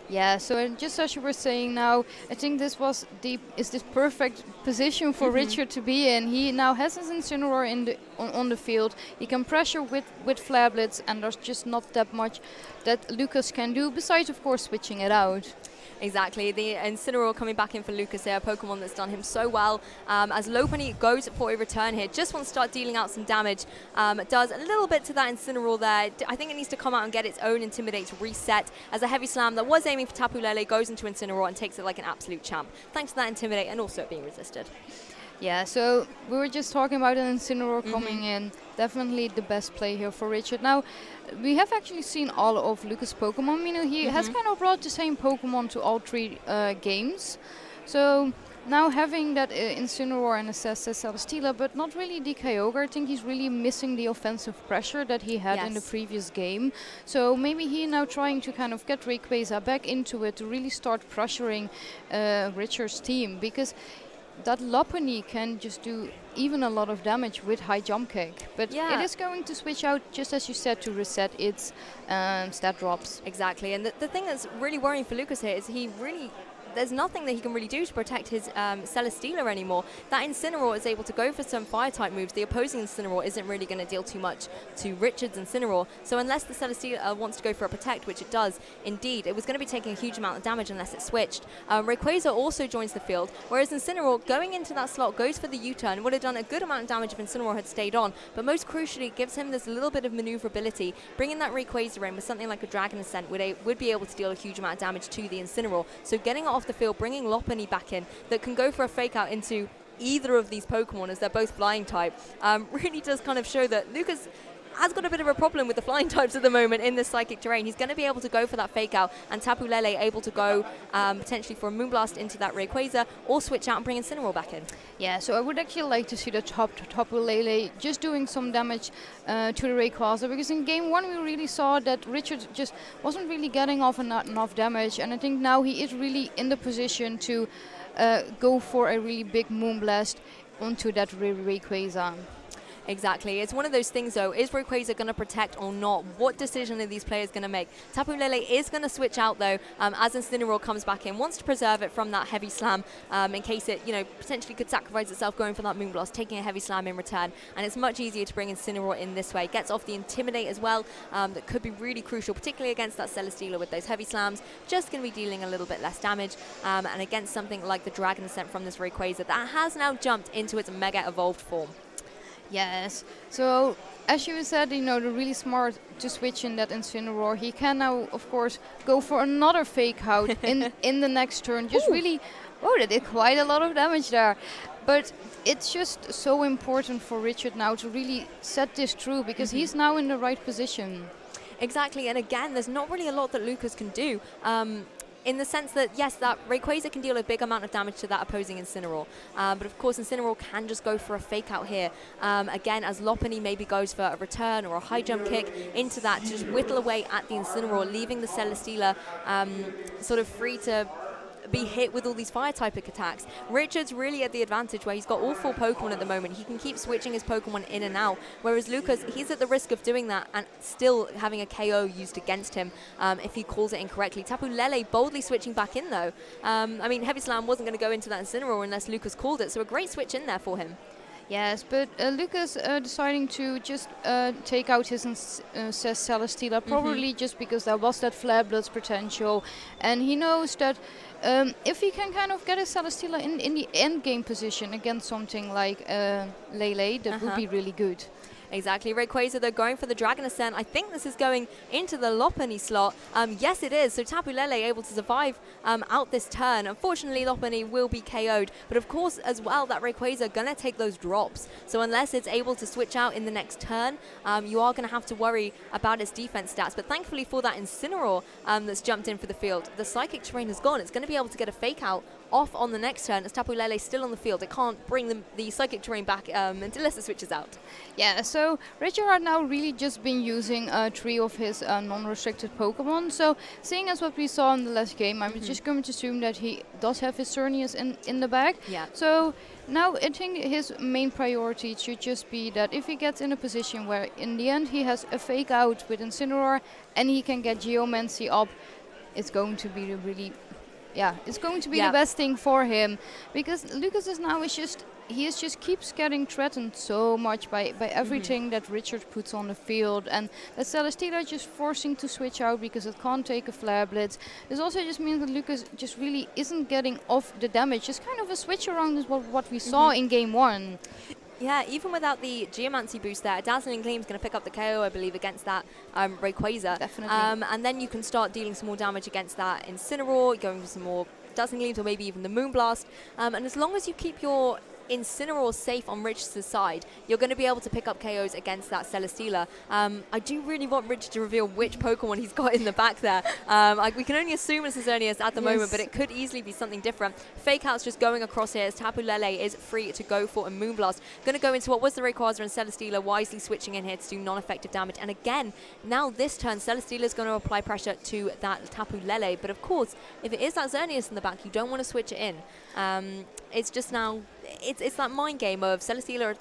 Yeah, so just as you were saying now, I think this was this perfect position for Richard to be in. He now has his Incineroar on the field. He can pressure with Flare Blitz, and there's just not that much that Lucas can do, besides of course switching it out. Exactly, the Incineroar coming back in for Lucas here, a Pokemon that's done him so well. As Lopunny goes for a return here, just wants to start dealing out some damage. Does a little bit to that Incineroar there. I think it needs to come out and get its own Intimidate to reset, as a Heavy Slam that was aiming for Tapu Lele goes into Incineroar and takes it like an absolute champ, thanks to that Intimidate and also it being resisted. Yeah, so we were just talking about an Incineroar coming in. Definitely the best play here for Richard. Now, we have actually seen all of Lucas' Pokemon. You know, he has kind of brought the same Pokemon to all 3 games. So Now having that Incineroar and Assess Celesteela, but not really the Kyogre, I think he's really missing the offensive pressure that he had in the previous game. So maybe he now trying to kind of get Rayquaza back into it to really start pressuring Richard's team, because that Lopunny can just do even a lot of damage with high jump kick. But it is going to switch out, just as you said, to reset its stat drops. Exactly. And the thing that's really worrying for Lucas here is there's nothing that he can really do to protect his Celesteela anymore. That Incineroar is able to go for some Fire-type moves. The opposing Incineroar isn't really going to deal too much to Richard's Incineroar. So unless the Celesteela wants to go for a Protect, which it does, indeed, it was going to be taking a huge amount of damage unless it switched. Rayquaza also joins the field, whereas Incineroar, going into that slot, goes for the U-turn, would have done a good amount of damage if Incineroar had stayed on, but most crucially, it gives him this little bit of maneuverability. Bringing that Rayquaza in with something like a Dragon Ascent would be able to deal a huge amount of damage to the Incineroar. So getting it off the field, bringing Lopunny back in, that can go for a fake out into either of these Pokemon, as they're both flying type, really does kind of show that Lucas has got a bit of a problem with the flying types at the moment in this psychic terrain. He's going to be able to go for that fake out, and Tapu Lele able to go potentially for a Moonblast into that Rayquaza, or switch out and bring Incineroar back in. Yeah, so I would actually like to see the Tapu Lele just doing some damage to the Rayquaza, because in game 1 we really saw that Richard just wasn't really getting off enough damage, and I think now he is really in the position to go for a really big Moonblast onto that Rayquaza. Exactly. It's one of those things, though. Is Rayquaza going to protect or not? What decision are these players going to make? Tapu Lele is going to switch out, though, as Incineroar comes back in. Wants to preserve it from that heavy slam in case it, potentially could sacrifice itself going for that Moonblast, taking a heavy slam in return. And it's much easier to bring Incineroar in this way. Gets off the Intimidate as well. That could be really crucial, particularly against that Celesteela with those heavy slams. Just going to be dealing a little bit less damage. And against something like the Dragon Ascent from this Rayquaza that has now jumped into its Mega Evolved form. Yes, so as you said, they're really smart to switch in that Incineroar. He can now, of course, go for another fake out in the next turn. Just really, that did quite a lot of damage there. But it's just so important for Richard now to really set this through, because he's now in the right position. Exactly, and again, there's not really a lot that Lucas can do. In the sense that, yes, that Rayquaza can deal a big amount of damage to that opposing Incineroar. But of course, Incineroar can just go for a fake out here. Again, as Lopunny maybe goes for a return or a high jump kick into that to just whittle away at the Incineroar, leaving the Celesteela sort of free to be hit with all these fire-typic attacks. Richard's really at the advantage where he's got all 4 Pokemon at the moment. He can keep switching his Pokemon in and out, whereas Lucas, he's at the risk of doing that and still having a KO used against him if he calls it incorrectly. Tapu Lele boldly switching back in, though. Heavy Slam wasn't going to go into that Incineroar unless Lucas called it, so a great switch in there for him. Yes, but Lucas deciding to just take out his Celesteela, probably just because there was that Flare Blitz potential, and he knows that if he can kind of get his Celesteela in the end game position against something like Lele, that would be really good. Exactly. Rayquaza, they're going for the Dragon Ascent. I think this is going into the Lopunny slot. Yes, it is. So Tapu Lele able to survive out this turn. Unfortunately, Lopunny will be KO'd. But of course, as well, that Rayquaza going to take those drops. So unless it's able to switch out in the next turn, you are going to have to worry about its defense stats. But thankfully for that Incineroar that's jumped in for the field, the Psychic Terrain is gone. It's going to be able to get a fake out off on the next turn as Tapu Lele still on the field. It can't bring the Psychic Terrain back unless it switches out. Yeah, so Richard had now really just been using 3 of his non-restricted Pokemon. So seeing as what we saw in the last game, I'm just going to assume that he does have his Xerneas in the bag. Yeah. So now I think his main priority should just be that if he gets in a position where in the end he has a fake out with Incineroar and he can get Geomancy up, it's going to be really... Yeah, it's going to be the best thing for him, because Lucas is now just keeps getting threatened so much by everything that Richard puts on the field, and that Celesteela just forcing to switch out because it can't take a Flare Blitz. This also just means that Lucas just really isn't getting off the damage. Just kind of a switch around is what we saw in game 1. Yeah, even without the Geomancy boost there, Dazzling Gleam is going to pick up the KO, I believe, against that Rayquaza. Definitely. And then you can start dealing some more damage against that Incineroar, going for some more Dazzling Gleams or maybe even the Moonblast. And as long as you keep your Incineroar safe on Rich's side, you're going to be able to pick up KOs against that Celesteela. I do really want Rich to reveal which Pokemon he's got in the back there. We can only assume it's Xerneas at the moment, but it could easily be something different. Fake Out's just going across here as Tapu Lele is free to go for a Moonblast. Going to go into what was the Rayquaza, and Celesteela wisely switching in here to do non-effective damage. And again, now this turn, Celesteela is going to apply pressure to that Tapu Lele. But of course, if it is that Xerneas in the back, you don't want to switch it in. It's just now, it's that mind game of Celesteela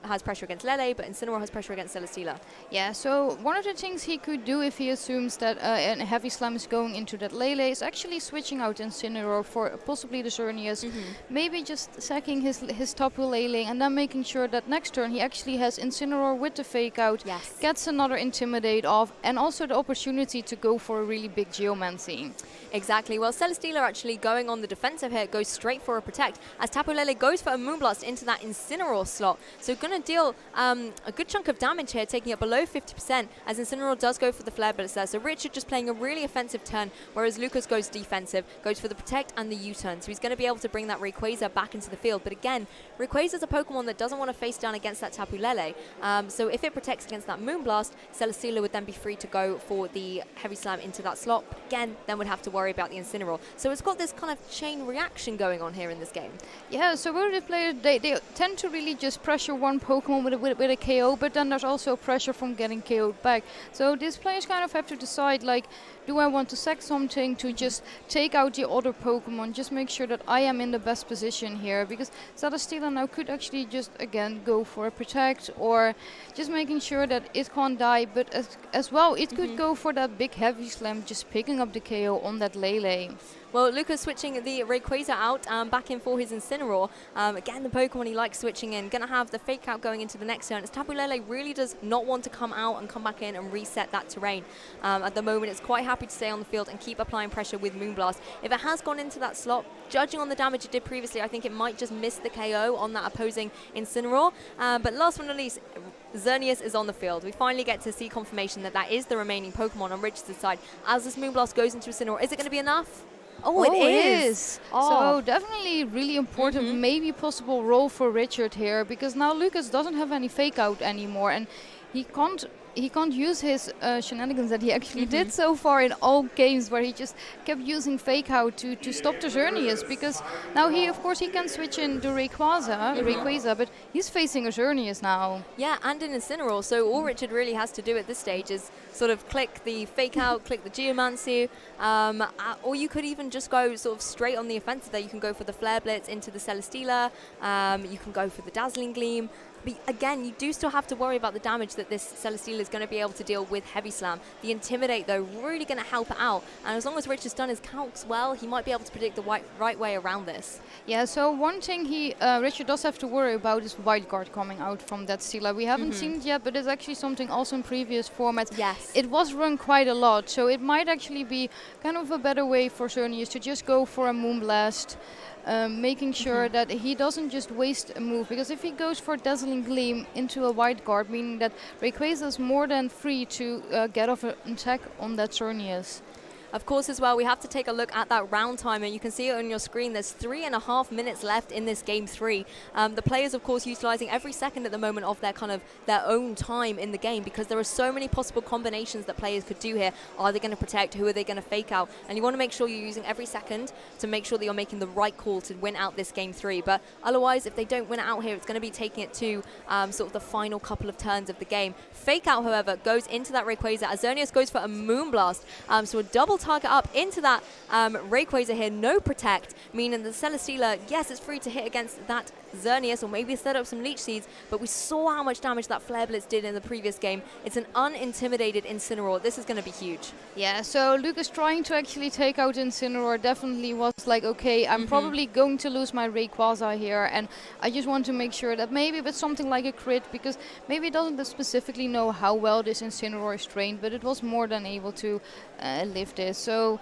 has pressure against Lele, but Incineroar has pressure against Celesteela. Yeah, so one of the things he could do if he assumes that a Heavy Slam is going into that Lele is actually switching out Incineroar for possibly the Xerneas. Maybe just sacking his Tapu Lele and then making sure that next turn he actually has Incineroar with the Fake Out, gets another Intimidate off, and also the opportunity to go for a really big Geomancy. Exactly. Well, Celesteela actually going on the defensive here, goes straight for a Protect as Tapu Lele goes for a Moonblast into that Incineroar slot. So going to deal a good chunk of damage here, taking it below 50% as Incineroar does go for the Flare Blitz there. So Richard just playing a really offensive turn, whereas Lukas goes defensive, goes for the Protect and the U-turn. So he's going to be able to bring that Rayquaza back into the field. But again, Rayquaza's a Pokemon that doesn't want to face down against that Tapu Lele. So if it protects against that Moonblast, Celesteela would then be free to go for the Heavy Slam into that slot. But again, then would have to worry about the Incineroar. So it's got this kind of chain reaction going on here in this game. Yeah, so both the players, they tend to really just pressure one Pokemon with a KO, but then there's also pressure from getting KO'd back. So these players kind of have to decide, like, do I want to sack something to just take out the other Pokemon, just make sure that I am in the best position here, because Celesteela now could actually just, again, go for a Protect, or just making sure that it can't die, but as well, it could go for that big Heavy Slam, just picking up the KO on that Lele. Well, Lukas switching the Rayquaza out, back in for his Incineroar. Again, the Pokemon he likes switching in. Going to have the Fake Out going into the next turn. As Tapu Lele really does not want to come out and come back in and reset that terrain. At the moment, it's quite happy to stay on the field and keep applying pressure with Moonblast. If it has gone into that slot, judging on the damage it did previously, I think it might just miss the KO on that opposing Incineroar. But last but not least, Xerneas is on the field. We finally get to see confirmation that that is the remaining Pokemon on Richard's side. As this Moonblast goes into Incineroar, is it going to be enough? Oh, it is. So definitely really important, maybe possible role for Richard here, because now Lukas doesn't have any Fake Out anymore, and he can't use his shenanigans that he actually did so far in all games, where he just kept using Fake Out to stop the Xerneas, because now of course he can switch in the Rayquaza, but he's facing a Xerneas now. Yeah, and an Incineroar, so all Richard really has to do at this stage is sort of click the Fake Out, click the Geomancy, or you could even just go sort of straight on the offensive there. You can go for the Flare Blitz into the Celesteela, you can go for the Dazzling Gleam. But again, you do still have to worry about the damage that this Celesteela is going to be able to deal with Heavy Slam. The Intimidate, though, really going to help it out. And as long as Rich has done his calcs well, he might be able to predict the right way around this. Yeah, so one thing Richard does have to worry about is Wild Guard coming out from that Steela. We haven't seen it yet, but it's actually something also in previous formats. Yes. It was run quite a lot, so it might actually be kind of a better way for Xerneas to just go for a Moonblast. Making sure that he doesn't just waste a move, because if he goes for Dazzling Gleam into a Wild Guard, meaning that Rayquaza is more than free to get off an attack on that Xerneas. Of course, as well, we have to take a look at that round timer. You can see it on your screen. There's 3.5 minutes left in this game 3. The players, of course, utilizing every second at the moment of their own time in the game, because there are so many possible combinations that players could do here. Are they going to protect? Who are they going to Fake Out? And you want to make sure you're using every second to make sure that you're making the right call to win out this game 3. But otherwise, if they don't win it out here, it's going to be taking it to sort of the final couple of turns of the game. Fake Out, however, goes into that Rayquaza. Xerneas goes for a Moonblast. So a double target up into that Rayquaza here. No Protect, meaning the Celesteela, yes, it's free to hit against that Xerneas, or maybe set up some Leech Seeds, but we saw how much damage that Flare Blitz did in the previous game. It's an unintimidated Incineroar. This is going to be huge. Yeah, so Lukas trying to actually take out Incineroar definitely was like, okay, I'm probably going to lose my Rayquaza here, and I just want to make sure that maybe with something like a crit, because maybe it doesn't specifically know how well this Incineroar is trained, but it was more than able to live this. So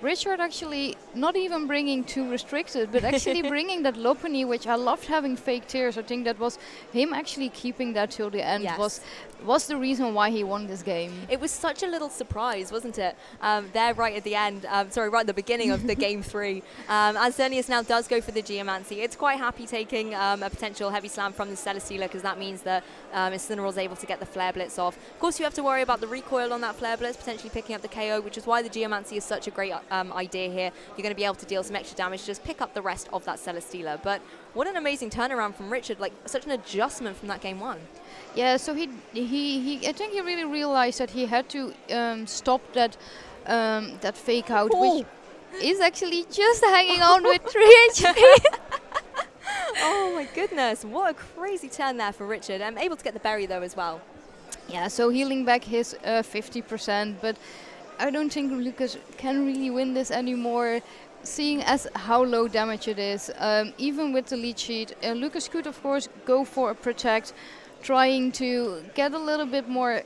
Richard actually not even bringing two restricted, but actually bringing that Lopunny, which I loved having fake tears. I think that was him actually keeping that till the end. Yes. Was the reason why he won this game. It was such a little surprise, wasn't it? There right at the end, right at the beginning of the game 3. As Xerneas now does go for the Geomancy, it's quite happy taking a potential heavy slam from the Celesteela, because that means that Incineroar's able to get the Flare Blitz off. Of course, you have to worry about the recoil on that Flare Blitz, potentially picking up the KO, which is why the Geomancy is such a great idea here. You're going to be able to deal some extra damage, just pick up the rest of that Celesteela. But what an amazing turnaround from Richard, like such an adjustment from that game 1. Yeah, so he I think he really realized that he had to stop that that fake out, which is actually just hanging on with 3 HP. Oh my goodness, what a crazy turn there for Richard. Able to get the berry though as well. Yeah, so healing back his 50%, but I don't think Lukas can really win this anymore, seeing as how low damage it is. Even with the lead sheet, Lukas could of course go for a protect, trying to get a little bit more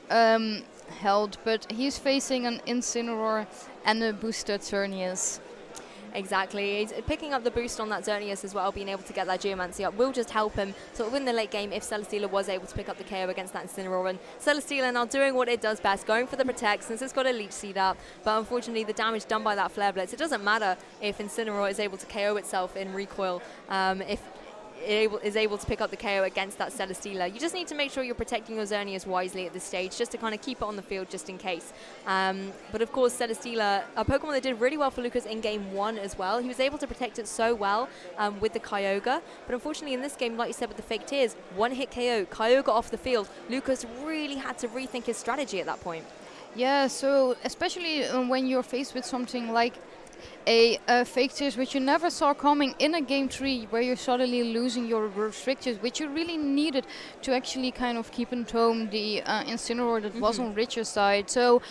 health, but he's facing an Incineroar and a boosted Xerneas. Exactly. He's picking up the boost on that Xerneas as well, being able to get that Geomancy up will just help him sort of in the late game if Celesteela was able to pick up the KO against that Incineroar. And Celesteela now doing what it does best, going for the protect since it's got a leech seed up. But unfortunately, the damage done by that Flare Blitz, it doesn't matter if Incineroar is able to KO itself in recoil. If is able to pick up the KO against that Celesteela. You just need to make sure you're protecting your Xerneas wisely at this stage, just to kind of keep it on the field just in case. But of course, Celesteela, a Pokemon that did really well for Lukas in game 1 as well. He was able to protect it so well with the Kyogre. But unfortunately in this game, like you said with the fake tears, one hit KO, Kyogre off the field. Lukas really had to rethink his strategy at that point. Yeah, so especially when you're faced with something like a fake tears, which you never saw coming in a game 3, where you're suddenly losing your restrictions, which you really needed to actually kind of keep in tone the Incineroar that was on Richard's side. So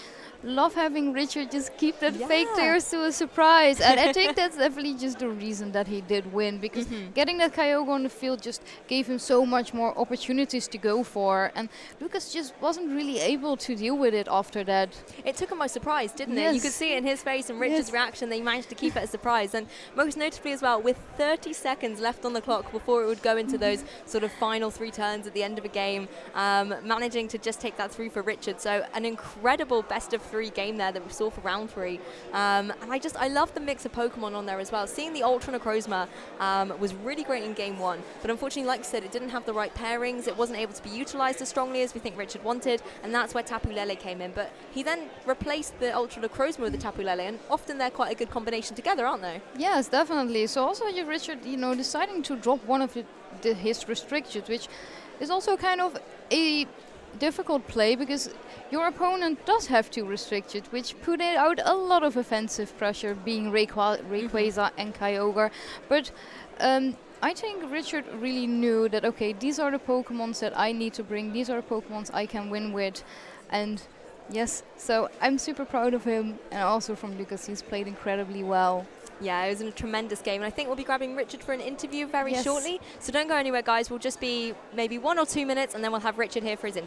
love having Richard just keep that fake tears to a surprise. And I think that's definitely just the reason that he did win, because getting that Kyogre on the field just gave him so much more opportunities to go for, and Lukas just wasn't really able to deal with it after that. It took him by surprise, didn't it? You could see it in his face and Richard's reaction that he managed to keep it a surprise. And most notably as well, with 30 seconds left on the clock before it would go into those sort of final 3 turns at the end of a game, managing to just take that through for Richard. So an incredible best of 3 game there that we saw for round 3. And I love the mix of Pokemon on there as well. Seeing the Ultra Necrozma was really great in game 1, but unfortunately, like I said, it didn't have the right pairings. It wasn't able to be utilized as strongly as we think Richard wanted, and that's where Tapu Lele came in. But he then replaced the Ultra Necrozma with the Tapu Lele, and often they're quite a good combination together, aren't they? Yes, definitely. So also Richard, deciding to drop one of his restrictions, which is also kind of a difficult play, because your opponent does have 2 restricted, which put it out a lot of offensive pressure, being Rayquaza and Kyogre. But I think Richard really knew that, okay, these are the Pokemons that I need to bring, these are the Pokemons I can win with. And yes, so I'm super proud of him, and also from Lukas. He's played incredibly well. Yeah, it was a tremendous game, and I think we'll be grabbing Richard for an interview very shortly. So don't go anywhere, guys. We'll just be maybe 1 or 2 minutes, and then we'll have Richard here for his interview.